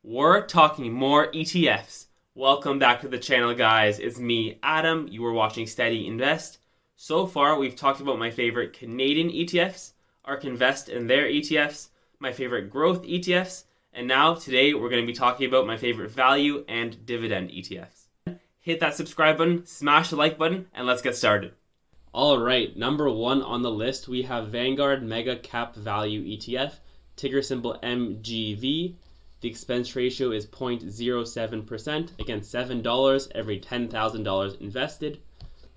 We're talking more ETFs. Welcome back to the channel, guys. It's me, Adam. You are watching Steady Invest. So far, we've talked about my favorite Canadian ETFs, ARK Invest and their ETFs, my favorite growth ETFs, and now today we're going to be talking about my favorite value and dividend ETFs. Hit that subscribe button, smash the like button, and let's get started. All right, number one on the list, we have Vanguard Mega Cap Value ETF, ticker symbol MGV. The expense ratio is 0.07%, against $7 every $10,000 invested.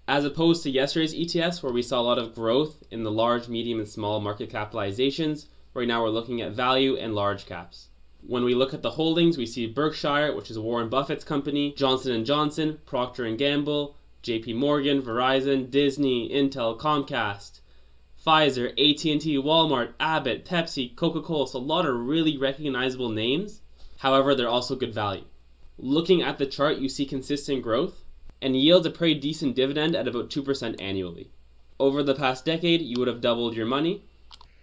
As opposed to yesterday's ETFs, where we saw a lot of growth in the large, medium, and small market capitalizations, right now we're looking at value and large caps. When we look at the holdings, we see Berkshire, which is Warren Buffett's company, Johnson & Johnson, Procter & Gamble, JP Morgan, Verizon, Disney, Intel, Comcast, Pfizer, AT&T, Walmart, Abbott, Pepsi, Coca-Cola, so a lot of really recognizable names. However, they're also good value. Looking at the chart, you see consistent growth and yields a pretty decent dividend at about 2% annually. Over the past decade, you would have doubled your money.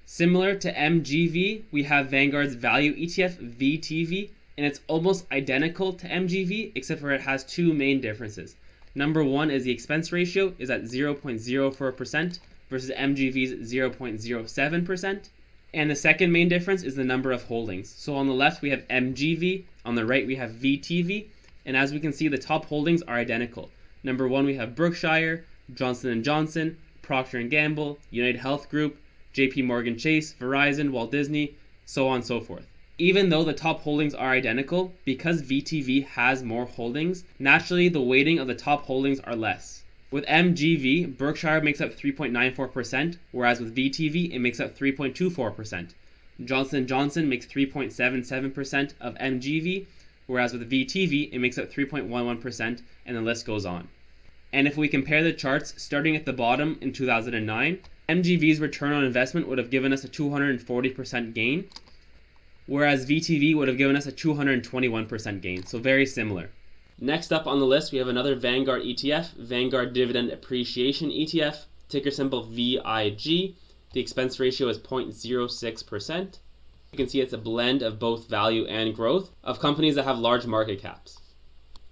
Similar to MGV, we have Vanguard's value ETF, VTV, and it's almost identical to MGV, except for it has two main differences. Number one is the expense ratio is at 0.04%, versus MGV's 0.07%. And the second main difference is the number of holdings. So on the left we have MGV, on the right we have VTV, and as we can see the top holdings are identical. Number one we have Berkshire, Johnson & Johnson, Procter & Gamble, United Health Group, JP Morgan Chase, Verizon, Walt Disney, so on and so forth. Even though the top holdings are identical, because VTV has more holdings, naturally the weighting of the top holdings are less. With MGV, Berkshire makes up 3.94%, whereas with VTV, it makes up 3.24%. Johnson & Johnson makes 3.77% of MGV, whereas with VTV, it makes up 3.11%, and the list goes on. And if we compare the charts starting at the bottom in 2009, MGV's return on investment would have given us a 240% gain, whereas VTV would have given us a 221% gain, so very similar. Next up on the list, we have another Vanguard ETF, Vanguard Dividend Appreciation ETF, ticker symbol VIG. The expense ratio is 0.06%. You can see it's a blend of both value and growth of companies that have large market caps.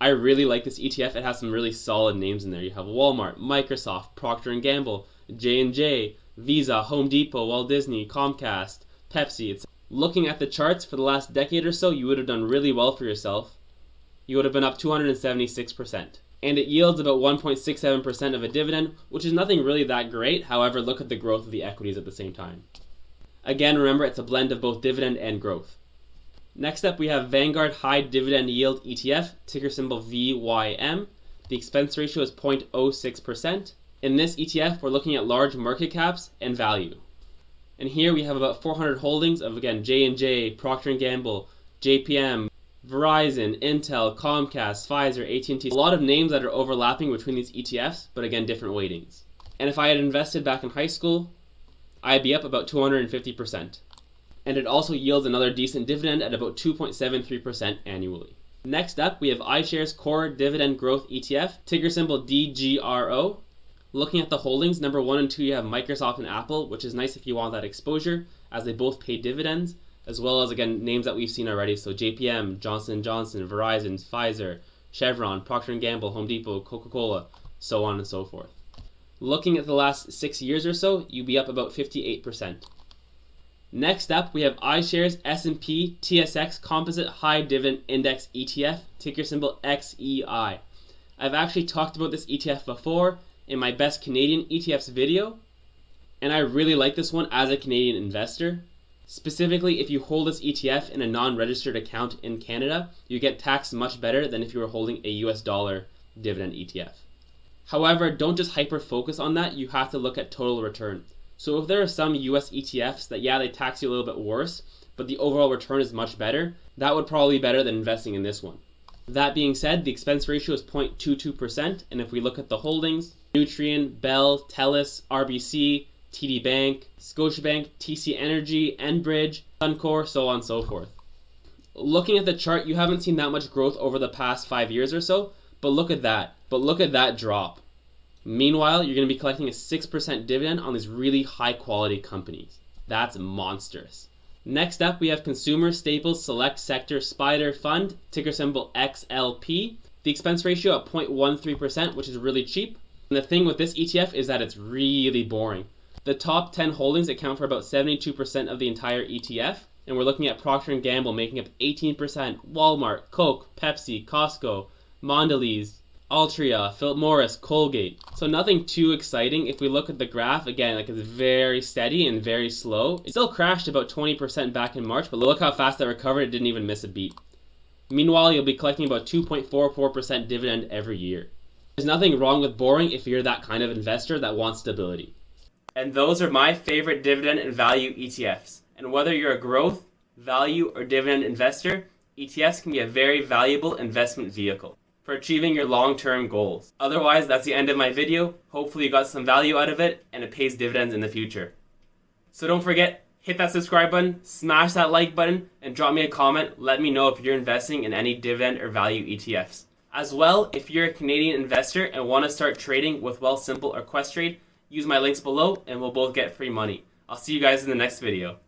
I really like this ETF. It has some really solid names in there. You have Walmart, Microsoft, Procter & Gamble, J&J, Visa, Home Depot, Walt Disney, Comcast, Pepsi. Looking at the charts for the last decade or so, you would have done really well for yourself. You would have been up 276%. And it yields about 1.67% of a dividend, which is nothing really that great. However, look at the growth of the equities at the same time. Again, remember, it's a blend of both dividend and growth. Next up, we have Vanguard High Dividend Yield ETF, ticker symbol VYM. The expense ratio is 0.06%. In this ETF, we're looking at large market caps and value. And here we have about 400 holdings of, again, J&J, Procter & Gamble, JPM, Verizon, Intel, Comcast, Pfizer, AT&T. A lot of names that are overlapping between these ETFs, but again, different weightings. And if I had invested back in high school, I'd be up about 250%. And it also yields another decent dividend at about 2.73% annually. Next up, we have iShares Core Dividend Growth ETF, ticker symbol DGRO. Looking at the holdings, number 1 and 2, you have Microsoft and Apple, which is nice if you want that exposure, as they both pay dividends, as well as, again, names that we've seen already, so JPM, Johnson & Johnson, Verizon, Pfizer, Chevron, Procter & Gamble, Home Depot, Coca-Cola, so on and so forth. Looking at the last 6 years or so, you'd be up about 58%. Next up, we have iShares S&P TSX Composite High Dividend Index ETF, ticker symbol XEI. I've actually talked about this ETF before in my Best Canadian ETFs video, and I really like this one as a Canadian investor. Specifically, if you hold this ETF in a non-registered account in Canada, you get taxed much better than if you were holding a US dollar dividend ETF. However, don't just hyper-focus on that, you have to look at total return. So if there are some US ETFs that, they tax you a little bit worse, but the overall return is much better, that would probably be better than investing in this one. That being said, the expense ratio is 0.22%, and if we look at the holdings, Nutrien, Bell, TELUS, RBC, TD Bank, Scotiabank, TC Energy, Enbridge, Suncor, so on and so forth. Looking at the chart, you haven't seen that much growth over the past 5 years or so, but look at that. But look at that drop. Meanwhile, you're going to be collecting a 6% dividend on these really high quality companies. That's monstrous. Next up, we have Consumer Staples Select Sector Spider Fund, ticker symbol XLP. The expense ratio at 0.13%, which is really cheap. And the thing with this ETF is that it's really boring. The top 10 holdings account for about 72% of the entire ETF, and we're looking at Procter & Gamble making up 18%, Walmart, Coke, Pepsi, Costco, Mondelez, Altria, Philip Morris, Colgate. So nothing too exciting. If we look at the graph, again, like it's very steady and very slow. It still crashed about 20% back in March, but look how fast that recovered. It didn't even miss a beat. Meanwhile, you'll be collecting about 2.44% dividend every year. There's nothing wrong with boring if you're that kind of investor that wants stability. And those are my favorite dividend and value ETFs. And whether you're a growth, value, or dividend investor, ETFs can be a very valuable investment vehicle for achieving your long-term goals. Otherwise, that's the end of my video. Hopefully you got some value out of it and it pays dividends in the future. So don't forget, hit that subscribe button, smash that like button, and drop me a comment. Let me know if you're investing in any dividend or value ETFs. As well, if you're a Canadian investor and want to start trading with Wealthsimple or Questrade, use my links below and we'll both get free money. I'll see you guys in the next video.